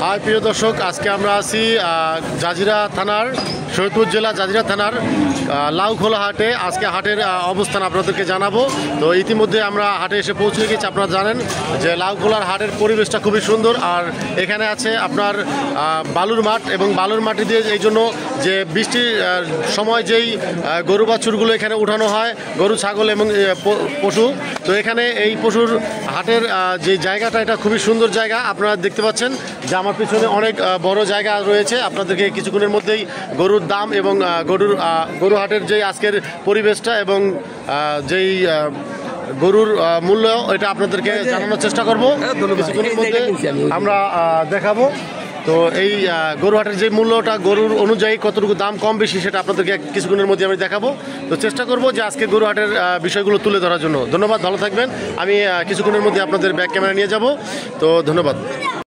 High প্রিয় দর্শক, আজকে আমরা আছি জাজিরা থানার শরীয়তপুর জেলা জাজিরা থানার লাউখোলা হাটে। আজকে হাটের অবস্থান আপনাদেরকে জানাবো। তো ইতিমধ্যে আমরা হাটে এসে পৌঁছে গেছি। আপনারা জানেন যে লাউখোলার হাটের পরিবেশটা খুবই সুন্দর, আর এখানে আছে আপনার বালুর মাঠ, এবং বালুর মাটি দিয়ে এই জন্য যে বৃষ্টির সময় যেই গরু বাছুরগুলো এখানে উঠানো হয়, গরু ছাগল এবং পশু, তো এখানে এই পশুর হাটের যে জায়গাটা, এটা খুবই সুন্দর জায়গা। আপনারা দেখতে পাচ্ছেন যে আমার পিছনে অনেক বড় জায়গা রয়েছে। আপনাদেরকে কিছুক্ষণের মধ্যেই গরুর দাম এবং গরু হাটের যে আজকের পরিবেশটা এবং যেই গরুর মূল্য, এটা আপনাদেরকে জানানোর চেষ্টা করব। কিছুক্ষণের মধ্যে আমরা দেখাবো। তো এই গরু হাটের যে মূল্যটা, গরুর অনুযায়ী কতটুকু দাম কম বেশি, সেটা আপনাদেরকে কিছুক্ষণের মধ্যে আমি দেখাবো। তো চেষ্টা করব যে আজকে গরু হাটের বিষয়গুলো তুলে ধরার জন্য। ধন্যবাদ, ভালো থাকবেন। আমি কিছুক্ষণের মধ্যে আপনাদের ব্যাক ক্যামেরা নিয়ে যাব। তো ধন্যবাদ।